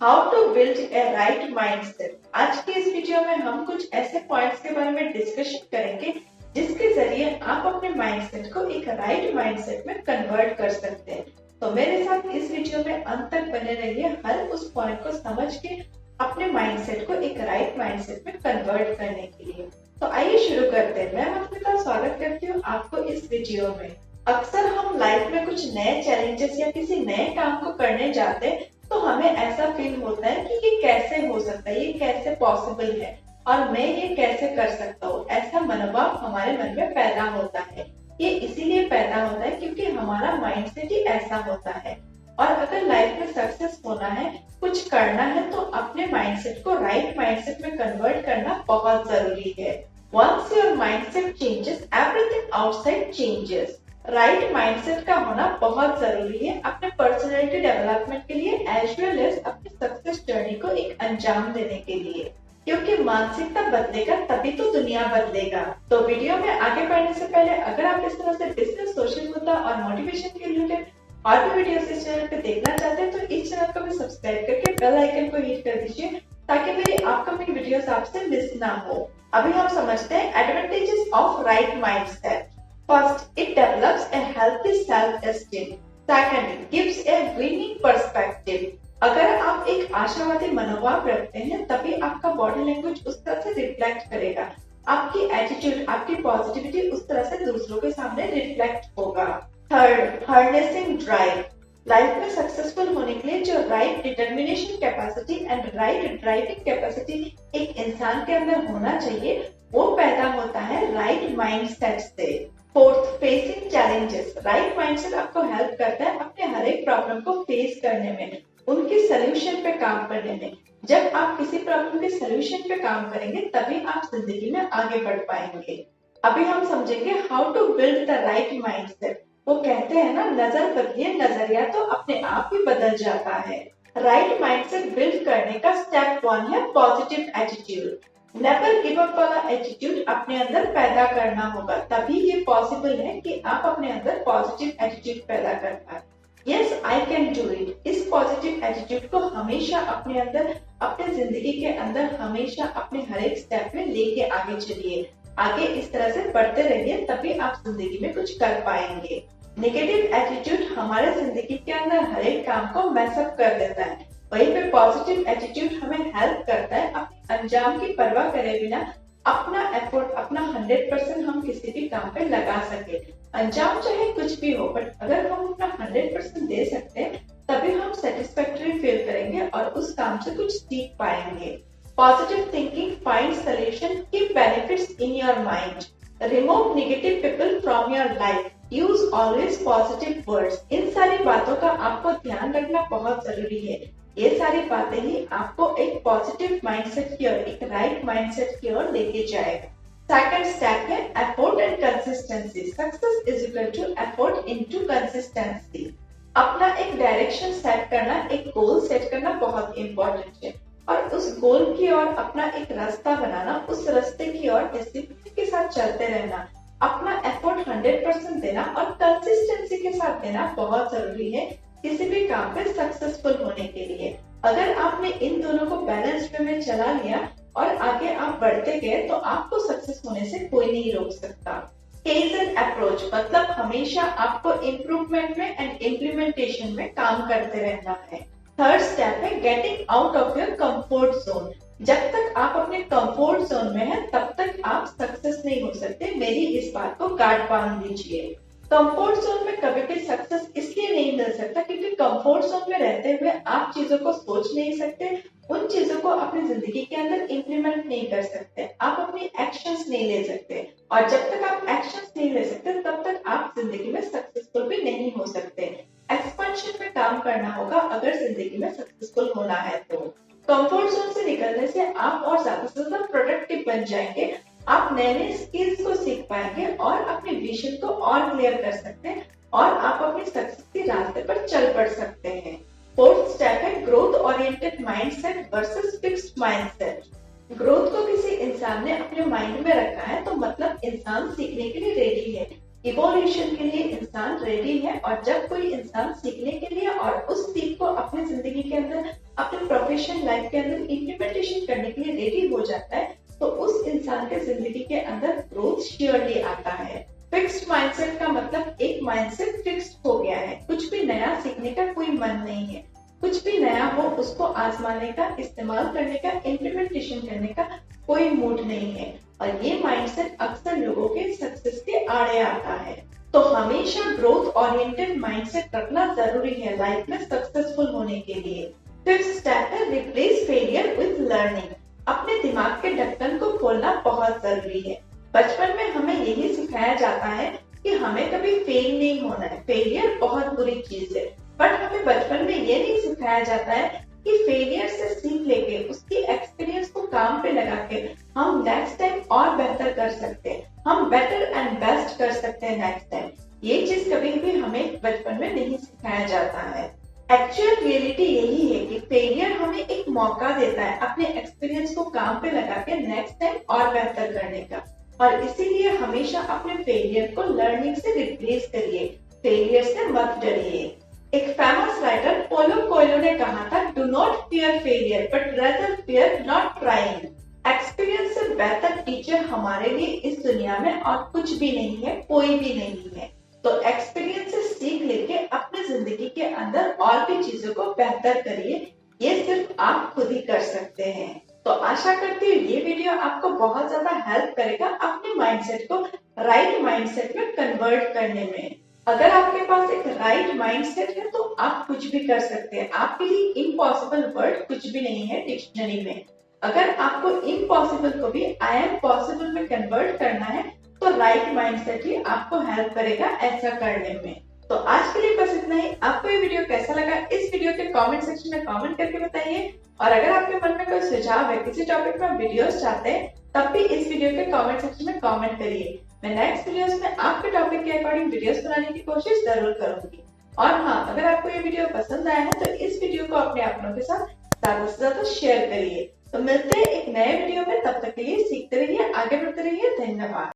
How to build a right mindset. आज की इस वीडियो में हम कुछ ऐसे पॉइंट्स के बारे में डिस्कशन करेंगे जिसके जरिए आप अपने माइंडसेट को एक राइट माइंडसेट में कन्वर्ट कर सकते हैं। तो मेरे साथ इस वीडियो में अंत तक बने रहिए हर उस पॉइंट को समझ के अपने माइंडसेट को एक राइट माइंडसेट में कन्वर्ट करने के लिए। तो आइए शुरू करते हैं। मैं मधुमिता स्वागत करती हूँ आपको इस वीडियो में। अक्सर हम लाइफ में कुछ नए चैलेंजेस या किसी नए काम को करने जाते हैं तो हमें ऐसा फील होता है कि ये कैसे हो सकता है, ये कैसे पॉसिबल है और मैं ये कैसे कर सकता हूँ। ऐसा मनोभाव हमारे मन में पैदा होता है। ये इसीलिए पैदा होता है क्योंकि हमारा माइंडसेट ही ऐसा होता है। और अगर लाइफ में सक्सेस होना है, कुछ करना है, तो अपने माइंडसेट को राइट माइंडसेट में कन्वर्ट करना बहुत जरूरी है। Once your mindset changes, everything outside changes. Right mindset का होना बहुत जरूरी है अपने पर्सनैलिटी डेवलपमेंट के लिए एज वेल एज अपनी सक्सेस जर्नी को एक अंजाम देने के लिए, क्योंकि मानसिकता बदलेगा तभी तो दुनिया बदलेगा। तो वीडियो में आगे बढ़ने से पहले अगर आप इस तरह से बिजनेस, सोशल मुद्दा और मोटिवेशन के रिलेटेड और भी वीडियोस इस चैनल पे देखना चाहते हैं तो इस चैनल को भी सब्सक्राइब करके बेल आइकन को हिट कर दीजिए ताकि मेरी अपकमिंग वीडियोस आपसे मिस ना हो। अभी हम समझते हैं advantages of right mindset. First, it develops a healthy self-esteem. Second, it gives a winning perspective. अगर आप एक आशावादी मनोभाव रखते हैं तभी आपका बॉडी लैंग्वेज उस तरह से रिफ्लेक्ट करेगा, आपकी एटीट्यूड, आपकी पॉजिटिविटी उस तरह से दूसरों के सामने रिफ्लेक्ट होगा। Third, harnessing drive. लाइफ में सक्सेसफुल होने के लिए जो right determination capacity and right driving capacity एक इंसान के अंदर होना चाहिए वो पैदा होता है राइट माइंडसेट से। Fourth, facing challenges. Right mindset आपको हेल्प करता है अपने हर एक प्रॉब्लम को फेस करने में, उनके सोल्यूशन पे काम करने में। जब आप किसी प्रॉब्लम के सोल्यूशन पे काम करेंगे तभी आप जिंदगी में आगे बढ़ पाएंगे। अभी हम समझेंगे how to build the right mindset. वो कहते हैं ना, नजर बदलिए नजरिया तो अपने आप ही बदल जाता है। राइट माइंडसेट बिल्ड करने का स्टेप 1 है positive attitude. Never give up वाला एटीट्यूड अपने अंदर पैदा करना होगा, तभी ये पॉसिबल है कि आप अपने अंदर पॉजिटिव एटीट्यूड पैदा कर पाए। Yes, I can do it. इस पॉजिटिव एटीट्यूड को हमेशा अपने अंदर, अपने जिंदगी के अंदर हमेशा अपने हर एक स्टेप में लेके आगे चलिए। आगे इस तरह से बढ़ते रहिए तभी आप जिंदगी में कुछ कर पाएंगे। नेगेटिव एटीट्यूड हमारे जिंदगी के अंदर हर एक काम को मैसअप कर देता है, वहीं पे पॉजिटिव एटीट्यूड हमें हेल्प करता है अपने अंजाम की परवाह करे बिना अपना एफर्ट, अपना 100% हम किसी भी काम पे लगा सके। अंजाम चाहे कुछ भी हो, बट अगर हम अपना 100% दे सकते हैं तभी हम सेटिस्फैक्टरी फील करेंगे और उस काम से कुछ सीख पाएंगे। Positive thinking find solution, keep benefits in your mind, remove negative people from your life, use always positive words. इन सारी बातों का आपको ध्यान रखना बहुत जरूरी है। ये सारी बातें ही आपको एक पॉजिटिव माइंडसेट की ओर, एक राइट माइंडसेट की ओर लेके जाएगा। सेकंड स्टेप है effort and consistency. Success is equal to effort into consistency. अपना एक डायरेक्शन सेट करना, एक गोल सेट करना बहुत इंपॉर्टेंट है और उस गोल की ओर अपना एक रास्ता बनाना, उस रास्ते की ओर डिसिप्लिन के साथ चलते रहना, अपना एफर्ट 100% देना और कंसिस्टेंसी के साथ देना बहुत जरूरी है किसी भी काम पे सक्सेसफुल होने के लिए। अगर आपने इन दोनों को बैलेंस वे में चला लिया और आगे आप बढ़ते गए तो आपको सक्सेस होने से कोई नहीं रोक सकता। केज एंड अप्रोच मतलब हमेशा आपको इम्प्रूवमेंट में एंड इम्प्लीमेंटेशन में काम करते रहना है। थर्ड स्टेप है getting out of your comfort zone. जब तक आप अपने कंफर्ट जोन में हैं तब तक आप सक्सेस नहीं हो सकते। मेरी इस बात को गांठ बांध लीजिए। कंफर्ट जोन में कभी भी सक्सेस इसलिए नहीं मिल सकता क्योंकि कंफर्ट जोन में रहते हुए आप चीजों को सोच नहीं सकते, उन चीजों को अपनी जिंदगी के अंदर इंप्लीमेंट नहीं कर सकते, आप अपनी एक्शंस नहीं ले सकते और जब तक आप एक्शंस नहीं ले सकते तब तक आप जिंदगी में सक्सेसफुल भी नहीं हो सकते। एक्सपेंशन में काम करना होगा अगर जिंदगी में सक्सेसफुल होना है तो। कंफर्ट जोन से निकलने से आप और ज्यादा से ज्यादा प्रोडक्टिव बन जाएंगे, आप नए नए स्किल्स को सीख पाएंगे और अपने विजन को और क्लियर कर सकते हैं और आप अपनी सक्सेस के रास्ते पर चल पड़ सकते हैं। फोर्थ स्टेप है growth oriented mindset versus fixed mindset. Growth को किसी इंसान ने अपने माइंड में रखा है तो मतलब इंसान सीखने के लिए रेडी है, इवोल्यूशन के लिए इंसान रेडी है। और जब कोई इंसान सीखने के लिए और उस सीख को अपनी जिंदगी के अंदर, अपने प्रोफेशन के अंदर इम्प्लीमेंटेशन करने के लिए रेडी हो जाता है तो उस इंसान के जिंदगी के अंदर ग्रोथ श्योरली आता है। फिक्स्ड माइंडसेट का मतलब एक माइंडसेट फिक्स्ड हो गया है, कुछ भी नया सीखने का कोई मन नहीं है, कुछ भी नया हो उसको आजमाने का, इस्तेमाल करने का, इम्प्लीमेंटेशन करने का कोई मूड नहीं है। और ये माइंडसेट अक्सर लोगों के सक्सेस के आड़े आता है। तो हमेशा ग्रोथ ओरिएंटेड माइंडसेट रखना जरूरी है लाइफ में सक्सेसफुल होने के लिए। फिफ्थ स्टेप है रिप्लेस फेलियर विद लर्निंग। अपने दिमाग के ढक्कन को खोलना बहुत जरूरी है। बचपन में हमें यही सिखाया जाता है कि हमें कभी फेल नहीं होना है, फेलियर बहुत बुरी चीज है। बट हमें बचपन में ये नहीं सिखाया जाता है कि फेलियर से सीख लेके उसकी एक्सपीरियंस को काम पे लगा के हम नेक्स्ट टाइम और बेहतर कर सकते हैं, हम बेटर एंड बेस्ट कर सकते हैं नेक्स्ट टाइम। ये चीज कभी भी हमें बचपन में नहीं सिखाया जाता है। एक्चुअल रियलिटी यही है कि फेलियर हमें एक मौका देता है अपने एक्सपीरियंस को काम पे लगा के नेक्स्ट टाइम और बेहतर करने का। और इसीलिए हमेशा अपने फेलियर को लर्निंग से रिप्लेस करिए, फेलियर से मत डरिए। एक फेमस राइटर पोलो कोएल्हो ने कहा था, do not fear failure but rather fear not trying. Experience से बेहतर टीचर हमारे लिए इस दुनिया में और कुछ भी नहीं है, कोई भी नहीं है। तो एक्सपीरियंस से सीख लेके अपनी जिंदगी के अंदर और भी चीजों को बेहतर करिए, ये सिर्फ आप खुद ही कर सकते हैं। तो आशा करती हूँ ये वीडियो आपको बहुत ज्यादा हेल्प करेगा अपने माइंडसेट को राइट माइंडसेट में कन्वर्ट करने में। अगर आपके पास एक राइट माइंडसेट है तो आप कुछ भी कर सकते हैं। आपके लिए इम्पॉसिबल वर्ड कुछ भी नहीं है डिक्शनरी में। अगर आपको इम्पॉसिबल को भी आई एम पॉसिबल में कन्वर्ट करना है तो राइट माइंडसेट ही आपको हेल्प करेगा ऐसा करने में। तो आज के लिए बस इतना ही। आपको ये वीडियो कैसा लगा इस वीडियो के कमेंट सेक्शन में कमेंट करके बताइए। और अगर आपके मन में कोई सुझाव है, किसी टॉपिक में वीडियोस चाहते हैं, तब भी इस वीडियो के कमेंट सेक्शन में कमेंट करिए। मैं नेक्स्ट वीडियोस में आपके टॉपिक के अकॉर्डिंग वीडियोस बनाने की कोशिश जरूर करूंगी। और हाँ, अगर आपको ये वीडियो पसंद आया है तो इस वीडियो को अपने अपनों के साथ ज्यादा से ज्यादा शेयर करिए। तो मिलते हैं एक नए वीडियो में, तब तक के लिए सीखते रहिए, आगे बढ़ते रहिए। धन्यवाद।